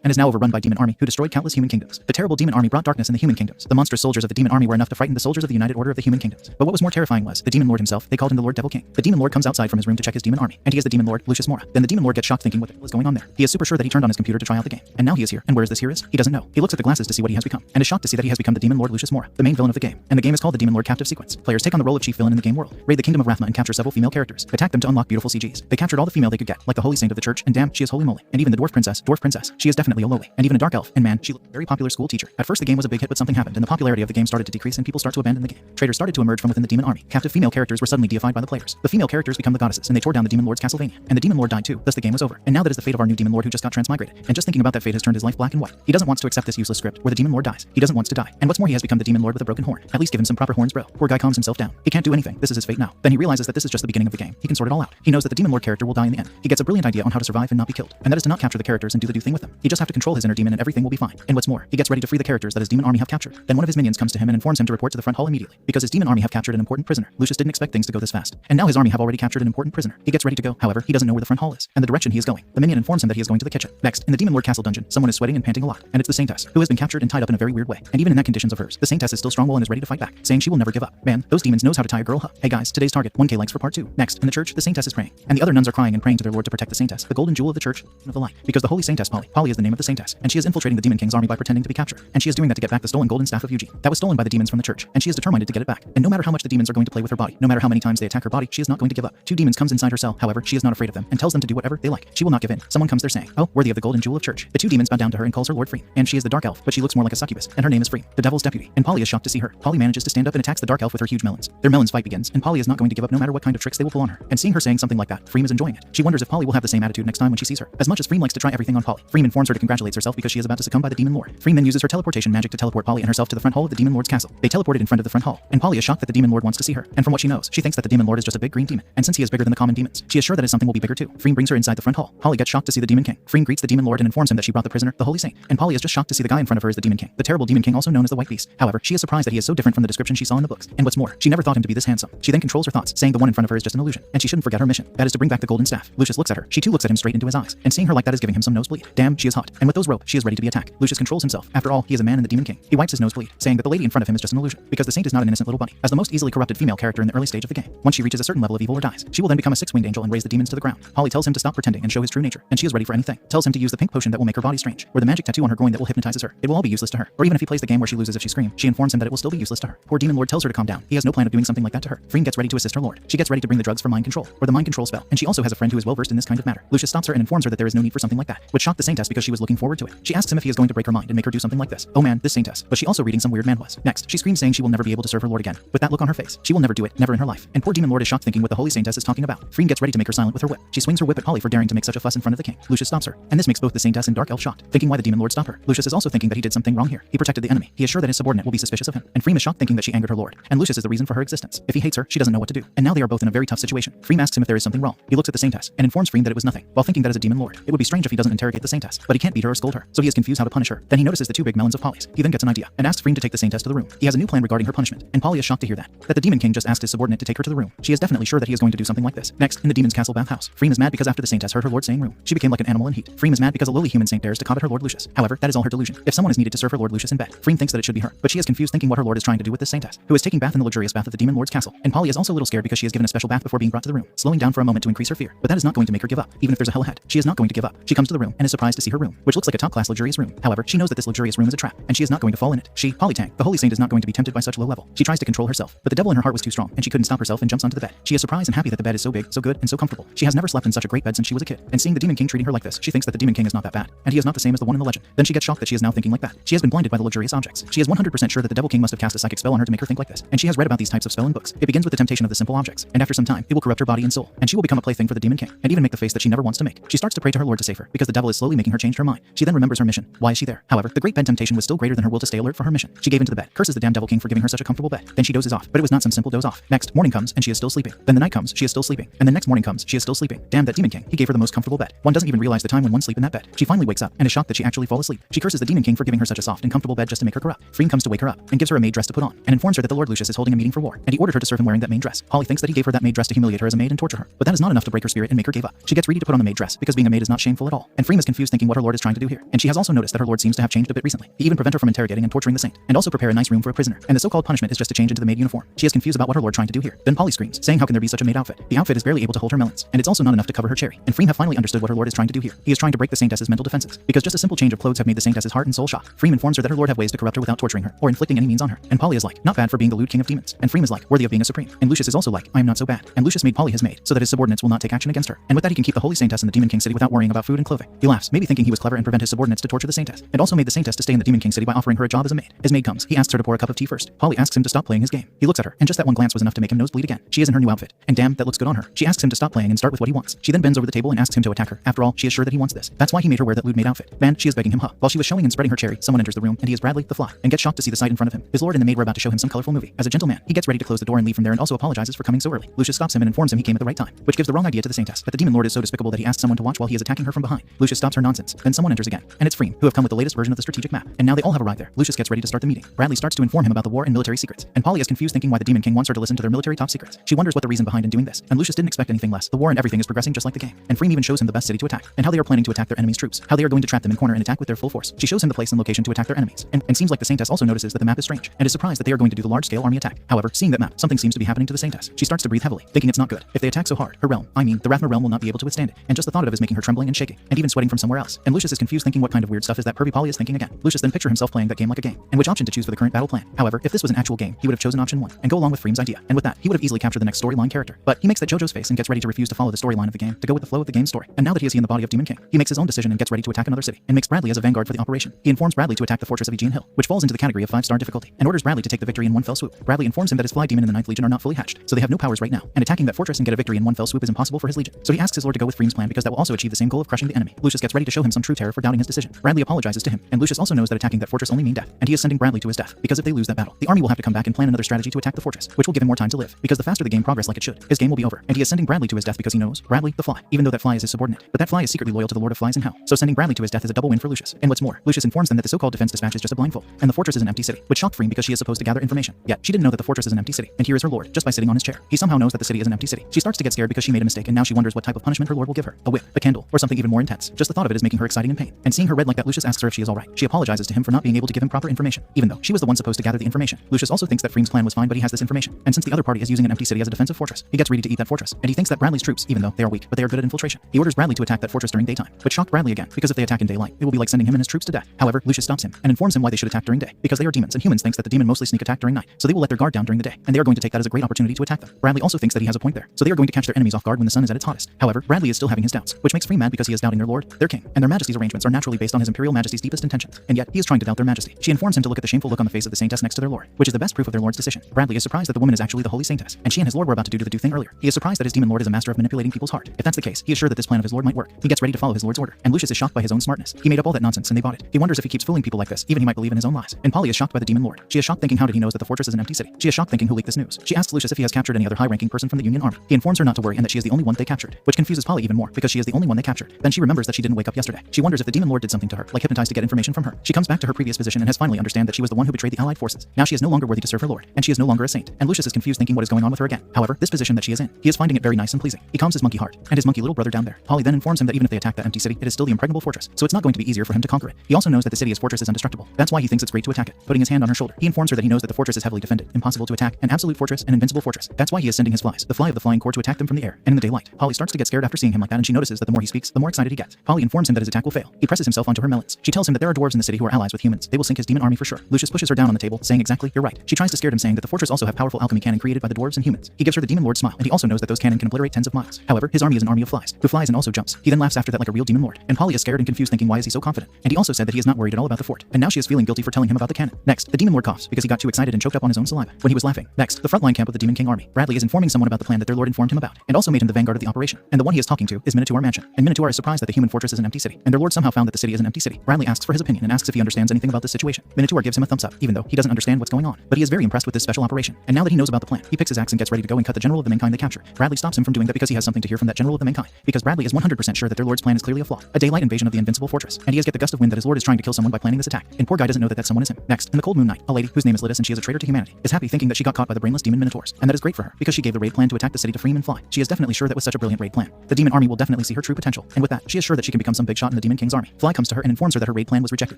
and is now overrun by demon army who destroyed countless human kingdoms. The terrible demon army brought darkness in the human kingdoms. The monstrous soldiers of the demon army were enough to frighten the soldiers of the United Order of the Human Kingdoms. But what was more terrifying was the demon lord himself. They called him the Lord Devil King. The demon lord comes outside from his room to check his demon army, and he is the demon lord Lucius Mora. Then the demon lord gets shocked thinking what the hell is going on there. He is super sure that he turned on his computer to try out the game, and now he is here. And where is this here is? He doesn't know. He looks at the glasses to see what he has become, and is shocked to see that he has become the demon lord Lucius Mora, the main villain of the game. And the game is called the Demon Lord Captive Sequence. Players take on the role of chief villain in the game world, raid the kingdom of Rathma and capture several female characters, attack them to unlock beautiful CGs. They captured all the female they could get, like the holy saint of the church, and damn, she is holy moly. And even the dwarf princess, she is definitely a lowly. And even a dark elf, and man, she looked a very popular school teacher. At first the game was a big hit, but something happened, and the popularity of the game started to decrease and people start to abandon the game. Traitors started to emerge from within the demon army. Captive female characters were suddenly deified by the players. The female characters become the goddesses, and they tore down the demon lord's Castlevania. And the demon lord died too, thus the game was over. And now that is the fate of our new demon lord who just got transmigrated. And just thinking about that fate has turned his life black and white. He doesn't want to accept this useless script where the demon lord dies. He doesn't want to die. And what's more, he has become the demon lord with a broken horn. At least give him some proper horns, bro. Poor guy calms himself down. He can't do anything. This is his fate now. Then he realizes that this is just the beginning of the game. He can sort it all out. He knows that the demon lord character will die in the end. He gets a brilliant idea on how to survive and not be killed. And that is to not capture the characters and do the do thing with them. He just have to control his inner demon and everything will be fine. And what's more, he gets ready to free the characters that his demon army have captured. Then one of his minions comes to him and informs him to report to the front hall immediately, because his demon army have captured an important prisoner. Lucius didn't expect things to go this fast, and now his army have already captured an important prisoner. He gets ready to go, however, he doesn't know where the front hall is, and the direction he is going. The minion informs him that he is going to the kitchen. Next, in the demon lord castle dungeon, someone is sweating and panting a lot, and it's the saintess, who has been captured and tied up in a very weird way. And even in that conditions of hers, the saintess is still strong-willed and is ready to fight back, saying she will never give up. Man, those demons knows how to tie a girl up. Hey guys, today's target, 1K likes for part 2. Next, in the church, the saintess is praying, and the other nuns are crying and praying to their lord to protect the saintess, the golden jewel of the church, of the light, because the holy saintess Polly is the name of the saintess, and she is infiltrating the demon king's army by pretending to be captured, and she is doing that to get back the stolen golden staff of Eugene that was stolen by the demons from the church, and she is determined to get it back. And no matter how much the demons are going to play with her body, no matter how many times they attack her body, she is not going to give up. 2 demons comes inside her cell, however, she is not afraid of them and tells them to do whatever they like. She will not give in. Someone comes there saying, "Oh, worthy of the golden jewel of church." The 2 demons bow down to her and calls her Lord Free, and she is the dark elf, but she looks more like a succubus, and her name is Free, the devil's deputy. And Polly is shocked to see her. Polly manages to stand up and attacks the dark elf with her huge melons. Their melons fight begins, and Polly is not going to give up no matter what kind of tricks they will pull on her. And seeing her saying something like that, Freem is enjoying it. She wonders if Polly will have the same attitude next time when she sees her. As much as Freem likes to try everything on Polly, Freem informs her to congratulate herself because she is about to succumb by the demon lord. Freem then uses her teleportation magic to teleport Polly and herself to the front hall of the demon lord's castle. They teleported in front of the front hall, and Polly is shocked that the demon lord wants to see her. And from what she knows, she thinks that the demon lord is just a big green demon, and since he is bigger than the common demons, she is sure that his something will be bigger too. Freem brings her inside the front hall. Polly gets shocked to see the demon king. Freem greets the demon lord and informs him that she brought the prisoner, the holy saint, and Polly is just shocked to see the guy in front of her is the demon king, the terrible demon king also known as the white beast. However, she is surprised that he is so different from the description she saw in the books. And what's more, she never thought him to be this handsome. She then controls her thoughts, saying the one in front of her is just an illusion, and she shouldn't forget her mission. That is to bring back the golden staff. Lucius looks at her. She too looks at him straight into his eyes, and seeing her like that is giving him some nosebleed. Damn, she is hot. And with those rope, she is ready to be attacked. Lucius controls himself. After all, he is a man and the demon king. He wipes his nosebleed, saying that the lady in front of him is just an illusion, because the saint is not an innocent little bunny. As the most easily corrupted female character in the early stage of the game, once she reaches a certain level of evil or dies, she will then become a 6-winged angel and raise the demons to the ground. Polly tells him to stop pretending and show his true nature, and she is ready for anything. Tells him to use the pink potion that will make her body strange, or the magic tattoo on her groin that will hypnotizes her. It will all be useless to her. Or even if he plays the game where she loses if she screams, she informs him that it will still be useless to her. Poor demon lord tells her to calm down. He has no plan of doing something like that to her. Freem gets ready to assist her lord. She gets ready to bring the drugs for mind control, or the mind control spell, and she also has a friend who is well versed in this kind of matter. Lucius stops her and informs her that there is no need for something like that, which shocked the saintess because she was looking forward to it. She asks him if he is going to break her mind and make her do something like this. Oh man, this saintess. But she also reading some weird manhwas. Next, she screams saying she will never be able to serve her lord again. With that look on her face, she will never do it, never in her life. And poor demon lord is shocked thinking what the holy saintess is talking about. Freem gets ready to make her silent with her whip. She swings her whip at Polly for daring to make such a fuss in front of the king. Lucius stops her, and this makes both the saintess and dark elf shocked, thinking why the demon lord stopped her. Lucius is also thinking that he did something wrong here. He protected the enemy. He is sure that his subordinate will be suspicious of him. And Freem is shocked thinking that she angered her lord, and Lucius is the reason for her existence. If he hates her, she doesn't know what to do. And now they are both in a very tough situation. Freem asks him if there is something wrong. He looks at the saintess and informs Freem that it was nothing, while thinking that as a demon lord, it would be strange if he doesn't interrogate the saintess, but he can't beat her or scold her, so he is confused how to punish her. Then he notices the 2 big melons of Polly's. He then gets an idea and asks Freem to take the saintess to the room. He has a new plan regarding her punishment, and Polly is shocked to hear that the demon king just asked his subordinate to take her to the room. She is definitely sure that he is going to do something like this. Next, in the demon's castle bathhouse, Freem is mad because after the saintess heard her lord saying room, she became like an animal in heat. Freem is mad because a lowly human saint dares to covet her lord Lucius. However, that is all her delusion. If someone is needed to serve her lord Lucius in bed, Freem thinks that it should be her, but she is confused thinking what her lord is trying to do with this saintess, who is taking bath in the luxurious bath of the demon lord's castle. And Polly is also a little scared because she is given a special bath before being brought to the room, slowing down for a moment to increase her fear. But that is not going to make her give up. Even if there's a hell ahead, she is not going to give up. She comes to the room and is surprised to see her room, which looks like a top-class luxurious room. However, she knows that this luxurious room is a trap, and she is not going to fall in it. She, Polly Tang, the holy saint, is not going to be tempted by such low level. She tries to control herself, but the devil in her heart was too strong, and she couldn't stop herself and jumps onto the bed. She is surprised and happy that the bed is so big, so good, and so comfortable. She has never slept in such a great bed since she was a kid. And seeing the demon king treating her like this, she thinks that the demon king is not that bad, and he is not the same as the one in the legend. Then she gets shocked that she is now thinking like that. She has been blinded by the luxurious objects. She is 100% sure that the devil king must have cast a psychic spell on her to make her think like this, and she has read about these types of spell in books. It begins with the temptation of the simple objects, and after some time, it will corrupt her body and soul, and she will become a plaything for the demon king, and even make the face that she never wants to make. She starts to pray to her lord to save her, because the devil is slowly making her change her mind. She then remembers her mission. Why is she there? However, the great bed temptation was still greater than her will to stay alert for her mission. She gave into the bed, curses the damn devil king for giving her such a comfortable bed. Then she dozes off, but it was not some simple doze off. Next, morning comes, and she is still sleeping. Then the night comes, she is still sleeping, and the next morning comes, she is still sleeping. Damn that demon king, he gave her the most comfortable bed. One doesn't even realize the time when one sleep in that bed. She finally wakes up, and is shocked that she actually fall asleep. She curses the demon king for giving her such a soft and comfortable bed just to make her corrupt. Freem comes to wake her up, and gives her a maid dress to put on, and informs her that the Lord Lucius is holding a meeting for war, and he ordered her to serve him wearing that maid dress. Polly thinks that he gave her that maid dress to humiliate her as a maid and torture her, but that is not enough to break her spirit and make her give up. She gets ready to put on the maid dress, because being a maid is not shameful at all, and Freem is confused thinking what her lord lord is trying to do here. And she has also noticed that her lord seems to have changed a bit recently. He even prevent her from interrogating and torturing the saint, and also prepare a nice room for a prisoner. And the so-called punishment is just to change into the maid uniform. She is confused about what her lord trying to do here. Then Polly screams, saying how can there be such a maid outfit? The outfit is barely able to hold her melons, and it's also not enough to cover her cherry. And Freem have finally understood what her lord is trying to do here. He is trying to break the saintess's mental defenses, because just a simple change of clothes have made the saintess's heart and soul shock. Freem informs her that her lord have ways to corrupt her without torturing her, or inflicting any means on her. And Polly is like, not bad for being the lewd king of demons. And Freem is like, worthy of being a supreme. And Lucius is also like, I am not so bad. And Lucius made Polly his maid, so that his subordinates will not take action against her. And with that he can keep the holy saintess in the Demon King city without worrying about food and clothing. He laughs, maybe thinking he was clever and prevent his subordinates to torture the saintess. And also made the saintess to stay in the Demon King city by offering her a job as a maid. His maid comes. He asks her to pour a cup of tea first. Polly asks him to stop playing his game. He looks at her, and just that one glance was enough to make him nosebleed again. She is in her new outfit, and damn, that looks good on her. She asks him to stop playing and start with what he wants. She then bends over the table and asks him to attack her. After all, she is sure that he wants this. That's why he made her wear that lewd maid outfit. Man, she is begging him, huh? While she was showing and spreading her cherry, someone enters the room, and he is Bradley, the fly, and gets shocked to see the sight in front of him. His lord and the maid were about to show him some colorful movie. As a gentleman, he gets ready to close the door and leave from there, and also apologizes for coming so early. Lucius stops him and informs him he came at the right time, which gives the wrong idea to the saintess, that the demon lord is so despicable that he asks someone to watch while he is attacking her from behind. Lucius stops her nonsense. Then someone enters again, and it's Freem, who have come with the latest version of the strategic map. And now they all have arrived there. Lucius gets ready to start the meeting. Bradley starts to inform him about the war and military secrets, and Polly is confused thinking why the Demon King wants her to listen to their military top secrets. She wonders what the reason behind in doing this, and Lucius didn't expect anything less. The war and everything is progressing just like the game, and Freem even shows him the best city to attack, and how they are planning to attack their enemies' troops, how they are going to trap them in corner and attack with their full force. She shows him the place and location to attack their enemies, and seems like the saintess also notices that the map is strange, and is surprised that they are going to do the large-scale army attack. However, seeing that map, something seems to be happening to the saintess. She starts to breathe heavily, thinking it's not good. If they attack so hard, her realm, the Rathma realm will not be able to withstand it, and just the thought of it is making her trembling and shaking, and even sweating from somewhere else. And Lucius is confused thinking what kind of weird stuff is that pervy Polly is thinking again. Lucius then picture himself playing that game like a game, and which option to choose for the current battle plan. However, if this was an actual game, he would have chosen option 1, and go along with Freem's idea, and with that, he would have easily captured the next storyline character. But he makes that JoJo's face and gets ready to refuse to follow the storyline of the game, to go with the flow of the game's story. And now that he is in the body of Demon King, he makes his own decision and gets ready to attack another city, and makes Bradley as a vanguard for the operation. He informs Bradley to attack the fortress of Aegean Hill, which falls into the category of 5-star difficulty, and orders Bradley to take the victory in one fell swoop. Bradley informs him that his fly demon and the 9th Legion are not fully hatched, so they have no powers right now, and attacking that fortress and get a victory in one fell swoop is impossible for his legion. So he asks his lord to go with Freem's plan because that will also achieve the same goal of crushing the enemy. Lucius gets ready to show him some true terror for doubting his decision. Bradley apologizes to him, and Lucius also knows that attacking that fortress only means death, and he is sending Bradley to his death, because if they lose that battle, the army will have to come back and plan another strategy to attack the fortress, which will give him more time to live, because the faster the game progress like it should, his game will be over, and he is sending Bradley to his death because he knows Bradley, the fly, even though that fly is his subordinate. But that fly is secretly loyal to the Lord of Flies in Hell, so sending Bradley to his death is a double win for Lucius. And what's more, Lucius informs them that the so-called defense dispatch is just a blindfold, and the fortress is an empty city, which shocked Freem because she is supposed to gather information. Yet, she didn't know that the fortress is an empty city, and here is her lord, just by sitting on his chair. He somehow knows that the city is an empty city. She starts to get scared because she made a mistake, and now she wonders what type of punishment her lord will give her. A whip, a candle, or something even more intense. Just the thought of it is making her exciting and pain. And seeing her red like that, Lucius asks her if she is alright. She apologizes to him for not being able to give him proper information, even though she was the one supposed to gather the information. Lucius also thinks that Freem's plan was fine, but he has this information. And since the other party is using an empty city as a defensive fortress, he gets ready to eat that fortress. And he thinks that Bradley's troops, even though they are weak, but they are good at infiltration. He orders Bradley to attack that fortress during daytime, which shocked Bradley again, because if they attack in daylight, it will be like sending him and his troops to death. However, Lucius stops him and informs him why they should attack during day, because they are demons, and humans thinks that the demon mostly sneak attack during night, so they will let their guard down during the day, and they are going to take that as a great opportunity to attack them. Bradley also thinks that he has a point there, so they are going to catch their enemies off guard when the sun is at its hottest. However, Bradley is still having his doubts, which makes Freem mad because he is doubting their lord, their king, and their majesty's arrangements are naturally based on his imperial majesty's deepest intentions, and yet he is trying to doubt their majesty. She informs him to look at the shameful look on the face of the saintess next to their lord, which is the best proof of their lord's decision. Bradley is surprised that the woman is actually the holy saintess, and she and his lord were about to do the thing earlier. He is surprised that his demon lord is a master of manipulating people's heart. If that's the case, he is sure that this plan of his lord might work. He gets ready to follow his lord's order, and Lucius is shocked by his own smartness. He made up all that nonsense and they bought it. He wonders if he keeps fooling people like this, even he might believe in his own lies. And Polly is shocked by the demon lord. She is shocked thinking how did he knows that the fortress is an empty city. She is shocked thinking who leaked this news. She asks Lucius if he has captured any other high-ranking person from the Union army. He informs her not to worry and that she is the only one they captured, which confuses Polly even more because she is the only one they captured. Then she remembers that she didn't wake up yesterday. She wonders if the demon lord did something to her, like hypnotized to get information from her. She comes back to her previous position and has finally understand that she was the one who betrayed the allied forces. Now she is no longer worthy to serve her lord, and she is no longer a saint. And Lucius is confused thinking what is going on with her again. However, this position that she is in, he is finding it very nice and pleasing. He calms his monkey heart and his monkey little brother down there. Polly then informs him that even if they attack that empty city, it is still the impregnable fortress, so it's not going to be easier for him to conquer it. He also knows that the city as fortress is indestructible. That's why he thinks it's great to attack it. Putting his hand on her shoulder, he informs her that he knows that the fortress is heavily defended, impossible to attack, an absolute fortress, an invincible fortress. That's why he is sending his flies, the fly of the flying corps, to attack them from the air and in the daylight. Polly starts to get scared after seeing him like that, and she notices that the more he speaks, the more excited he gets. Polly informs him that his attack will fail. He presses himself onto her melons. She tells him that there are dwarves in the city who are allies with humans. They will sink his demon army for sure. Lucius pushes her down on the table, saying exactly, you're right. She tries to scare him, saying that the fortress also have powerful alchemy cannon created by the dwarves and humans. He gives her the demon lord's smile, and he also knows that those cannon can obliterate tens of miles. However, his army is an army of flies, who flies and also jumps. He then laughs after that like a real demon lord, and Polly is scared and confused thinking why is he so confident. And he also said that he is not worried at all about the fort, and now she is feeling guilty for telling him about the cannon. Next, the demon lord coughs because he got too excited and choked up on his own saliva when he was laughing. Next, the frontline camp of the Demon King army. Bradley is informing someone about the plan that their lord informed him about, and also made him the vanguard of the operation. And the one he is talking to is Minotaur Mansion. And Minotaur is surprised that the human fortress is an empty city, and their lord somehow found that the city is an empty city. Bradley asks for his opinion and asks if he understands anything about this situation. Minotaur gives him a thumbs up, even though he doesn't understand what's going on, but he is very impressed with this special operation. And now that he knows about the plan, he picks his axe and gets ready to go and cut the general of the mankind they capture. Bradley stops him from doing that because he has something to hear from that general of the mankind, because Bradley is 100% sure that their lord's plan is clearly a flaw, a daylight invasion of the invincible fortress, and he has get the gust of wind that his lord is trying to kill someone by planning this attack, and poor guy doesn't know that that someone is him. Next, in the cold moon night, a lady, whose name is Lidis and she is a traitor to humanity, is happy thinking that she got caught by the brainless demon minotaurs, and that is great for her, because she gave the raid plan to attack the city to Freem and fly. She is definitely sure that with such a brilliant raid plan, the demon army will definitely see her true potential, and with that, she is sure that she can become some big shot in the the Demon King's army. Fly comes to her and informs her that her raid plan was rejected.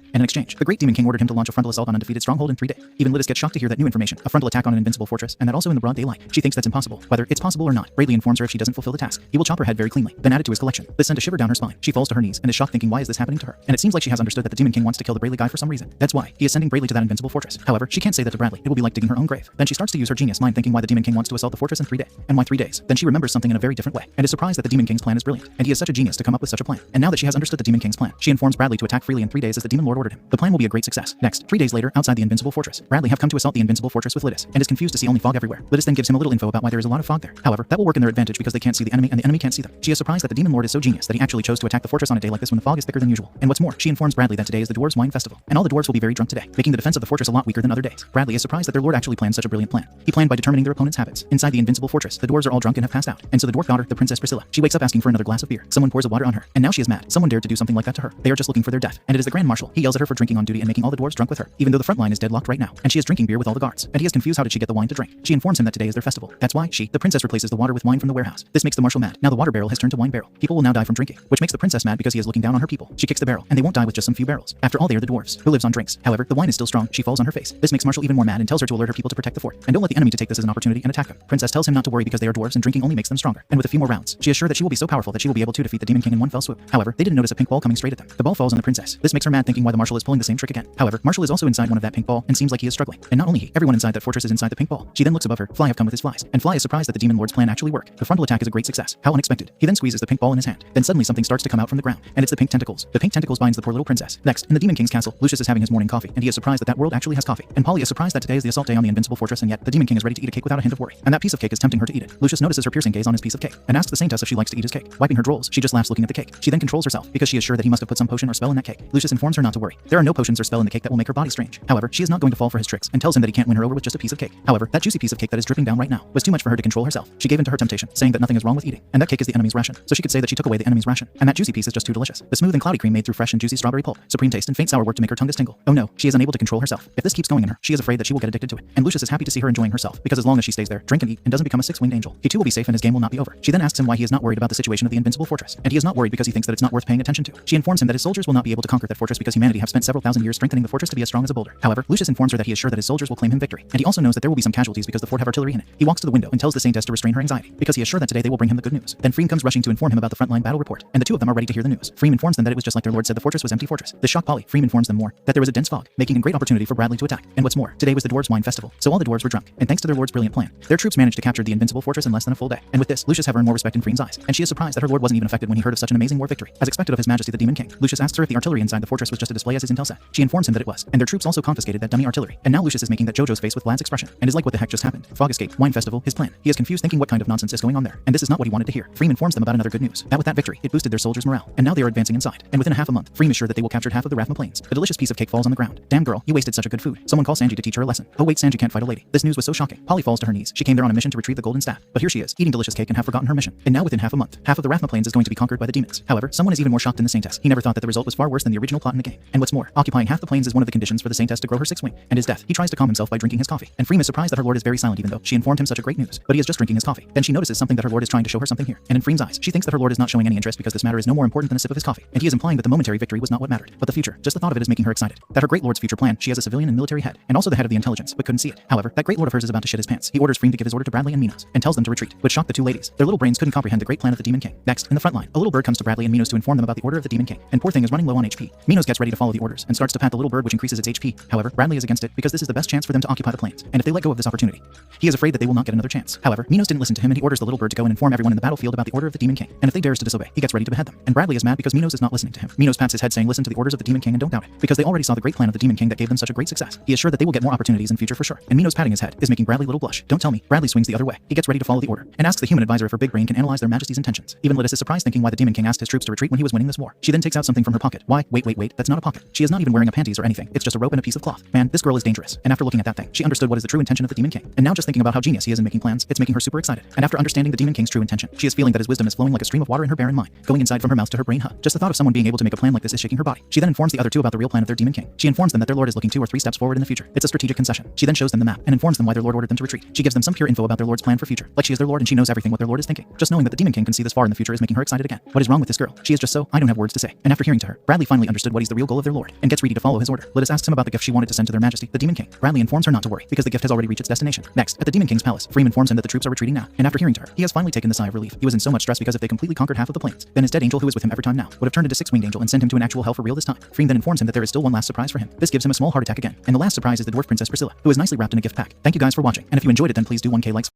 And in exchange, the great Demon King ordered him to launch a frontal assault on undefeated stronghold in 3 days. Even Lidis gets shocked to hear that new information, a frontal attack on an invincible fortress, and that also in the broad daylight. She thinks that's impossible. Whether it's possible or not, Bradley informs her if she doesn't fulfill the task, he will chop her head very cleanly, then add it to his collection. This sent a shiver down her spine. She falls to her knees and is shocked, thinking, why is this happening to her? And it seems like she has understood that the Demon King wants to kill the Bradley guy for some reason. That's why he is sending Bradley to that invincible fortress. However, she can't say that to Bradley. It will be like digging her own grave. Then she starts to use her genius mind, thinking why the Demon King wants to assault the fortress in 3 days. And why 3 days? Then she remembers something in a very different way, and is surprised that the Demon King's plan is brilliant. And he is such a genius to come up with such a plan. And now that she has understood the Demon King's plan, she informs Bradley to attack freely in 3 days as the Demon Lord ordered him. The plan will be a great success. Next, 3 days later, outside the invincible fortress, Bradley have come to assault the invincible fortress with Lidis, and is confused to see only fog everywhere. Lidis then gives him a little info about why there is a lot of fog there. However, that will work in their advantage because they can't see the enemy and the enemy can't see them. She is surprised that the Demon Lord is so genius that he actually chose to attack the fortress on a day like this when the fog is thicker than usual. And what's more, she informs Bradley that today is the Dwarves' Wine Festival, and all the dwarves will be very drunk today, making the defense of the fortress a lot weaker than other days. Bradley is surprised that their lord actually planned such a brilliant plan. He planned by determining their opponent's habits. Inside the invincible fortress, the dwarves are all drunk and have passed out. And so the dwarf daughter, the Princess Priscilla, she wakes up asking for another glass of beer. Someone pours a water on her, and now she is mad. Someone dared to do something like that to her. They are just looking for their death. And it is the Grand Marshal. He yells at her for drinking on duty and making all the dwarves drunk with her, even though the front line is deadlocked right now. And she is drinking beer with all the guards. And he is confused, how did she get the wine to drink? She informs him that today is their festival. That's why she, the princess, replaces the water with wine from the warehouse. This makes the marshal mad. Now the water barrel has turned to wine barrel. People will now die from drinking, which makes the princess mad because he is looking down on her people. She kicks the barrel, and they won't die with just some few barrels. After all, they are the dwarves, who lives on drinks. However, the wine is still strong. She falls on her face. This makes Marshall even more mad and tells her to alert her people to protect the fort, and don't let the enemy to take this as an opportunity and attack them. Princess tells him not to worry because they are dwarves and drinking only makes them stronger. And with a few more rounds, she is sure that she will be so powerful that she will be able to defeat the Demon King in one fell swoop. However, they didn't notice a pink ball coming straight at them. The ball falls on the princess. This makes her mad, thinking why the marshal is pulling the same trick again. However, Marshall is also inside one of that pink ball and seems like he is struggling. And not only he, everyone inside that fortress is inside the pink ball. She then looks above her. Fly have come with his flies, and Fly is surprised that the Demon Lord's plan actually worked. The frontal attack is a great success. How unexpected. He then squeezes the pink ball in his hand. Then suddenly something starts to come out from the ground, and it's the pink tentacles. The pink tentacles binds the poor little princess. Next, in the Demon King's castle, Lucius is having his morning coffee, and he is surprised that that world actually has coffee. And Polly is surprised that today is the assault day on the invincible fortress, and yet the Demon King is ready to eat a cake without a hint of worry. And that piece of cake is tempting her to eat it. Lucius notices her piercing gaze on his piece of cake, and asks the saintess if she likes to eat his cake. Wiping her drolls, she just laughs looking at the cake. She then controls herself, because she is sure that he must have put some potion or spell in that cake. Lucius informs her not to worry. There are no potions or spell in the cake that will make her body strange. However, she is not going to fall for his tricks, and tells him that he can't win her over with just a piece of cake. However, that juicy piece of cake that is dripping down right now was too much for her to control herself. She gave in to her temptation, saying that nothing is wrong with eating, and that cake is the enemy's ration. So she could say that she took away the enemy's ration, and that juicy piece is just too delicious. The smooth and cloudy cream made through fresh and juicy strawberry pulp, supreme taste and faint sour work to make her tongue tingle. Oh no, she is unable to control herself. If this keeps going in her, she is afraid that she will get addicted to it. And Lucius is happy to see her enjoying herself, because as long as she stays there, drink and eat, and doesn't become a six-winged angel, he too will be safe and his game will not be over. She then asks him why he is not worried about the situation of the invincible fortress, and he is not worried because he thinks that it's not worth paying attention to. She informs him that his soldiers will not be able to conquer that fortress because humanity have spent several thousand years strengthening the fortress to be as strong as a boulder. However, Lucius informs her that he is sure that his soldiers will claim him victory, and he also knows that there will be some casualties because the fort have artillery in it. He walks to the window and tells the saintess to restrain her anxiety, because he is sure that today they will bring him the good news. Then Freem comes rushing to inform him about the frontline battle report, and the two of them are ready to hear the news. Freem informs them that it was just like their lord said, the fortress was empty fortress. This shocked Polly. Freem informs them more, that there was a dense fog, making a great opportunity for Bradley to attack. And what's more, today was the Dwarves' Wine Festival, so all the dwarves were drunk, and thanks to their lord's brilliant plan, their troops managed to capture the invincible fortress in less than a full day. And with this, Lucius have earned more respect in Freem's eyes, and she is surprised that her lord wasn't even affected when he heard of such an amazing war victory. As expected of his majesty the Demon King, Lucius asks her if the artillery inside the fortress was just a display as his intel said. She informs him that it was, and their troops also confiscated that dummy artillery. And now Lucius is making that JoJo's face with Vlad's expression, and is like, what the heck just happened? Fog escape, wine festival, his plan. He is confused, thinking what kind of nonsense is going on there, and this is not what he wanted to hear. Freem informs them about another good news, that with that victory, it boosted their soldiers' morale, and now they are advancing inside. And within a half a month, Freem is sure that they will capture half of the Rathma plains. A delicious piece of cake falls on the ground. Damn girl, you wasted such a good food. Someone call Sanji to teach her a lesson. Oh wait, Sanji can't fight a lady. This news was so shocking. Polly falls to her knees. She came there on a mission to retrieve the golden staff, but here she is, eating delicious cake and have forgotten her mission. And now within half a month, half of the Rathma plains is going to be conquered by the demons. However, someone is even more shocked than the saintess. He never thought that the result was far worse than the original plot in the game. And what's more, occupying half the plains is one of the conditions for the saintess to grow her sixth wing. And his death, he tries to calm himself by drinking his coffee. And Freem is surprised that her lord is very silent even though she informed him such a great news. But he is just drinking his coffee. Then she notices something, that her lord is trying to show her something here. And in Freem's eyes, she thinks that her lord is not showing any interest because this matter is no more important than a sip of his coffee. And he is implying that the momentary victory was not what mattered, but the future. Just the thought of it is making her excited. That her great lord's future plan, she has a civilian and military head, and also the head of the intelligence, but couldn't see it. However, that great lord of hers is about to shit his pants. He orders Freem to give his order to Bradley and Minos, and tells them to retreat, which shocked the two ladies. Their little brains couldn't comprehend the great plan of the Demon King. Next, in the front line, a little bird comes to Bradley and Minos to inform them about the order of the Demon King, and poor thing is running low on HP. Minos gets ready to follow the orders, and starts to pat the little bird, which increases its HP. However, Bradley is against it, because this is the best chance for them to occupy the plains, and if they let go of this opportunity, he is afraid that they will not get another chance. However, Minos didn't listen to him, and he orders the little bird to go and inform everyone in the battlefield about the order of the Demon King, and if they dares to disobey, he gets ready to behead them. And Bradley is mad because Minos is not listening to him. Minos pats his head saying, listen to the orders of the Demon King and don't doubt it, because they already saw the great plan of the Demon King that gave them such a great success. He is sure that they will get more opportunities in future for sure. And Minos patting his head is making Bradley little blush. Don't tell me. Bradley swings the other way. He gets ready to follow the order, and asks the human advisor if her big brain can analyze their majesty's intentions. Even Lidis is surprised, thinking why the Demon King asked his troops to retreat when he was winning this war. She then takes out something from her pocket. Why? Wait, that's not a pocket. She is not even wearing a panties or anything. It's just a rope and a piece of cloth. Man, this girl is dangerous. And after looking at that thing, she understood what is the true intention of the Demon King. And now just thinking about how genius he is in making plans, it's making her super excited. And after understanding the Demon King's true intention, she is feeling that his wisdom is flowing like a stream of water in her barren mind, going inside from her mouth to her brain hub. Just the thought of someone being able to make a plan like this is shaking her body. She then informs the other two about the real plan of their Demon King. She informs them that their lord is looking 2 or 3 steps forward in the future. It's a strategic concession. She then shows them the map and informs them why their lord ordered them to retreat. She gives them some pure info about their lord's plan for future, like she is their lord and she knows everything what their lord is thinking. Just knowing that the Demon King can see this far in the future is making her excited again. What is wrong with this girl? She is just so, I don't know. have words to say. And after hearing to her, Bradley finally understood what is the real goal of their lord, and gets ready to follow his order. Lytis asks him about the gift she wanted to send to their majesty, the Demon King. Bradley informs her not to worry, because the gift has already reached its destination. Next, at the Demon King's palace, Freem informs him that the troops are retreating now, and after hearing to her, he has finally taken the sigh of relief. He was in so much stress because if they completely conquered half of the plains, then his dead angel who is with him every time now would have turned into six-winged angel and sent him to an actual hell for real this time. Freem then informs him that there is still one last surprise for him. This gives him a small heart attack again, and the last surprise is the dwarf princess Priscilla, who is nicely wrapped in a gift pack. Thank you guys for watching, and if you enjoyed it then please do 1k likes.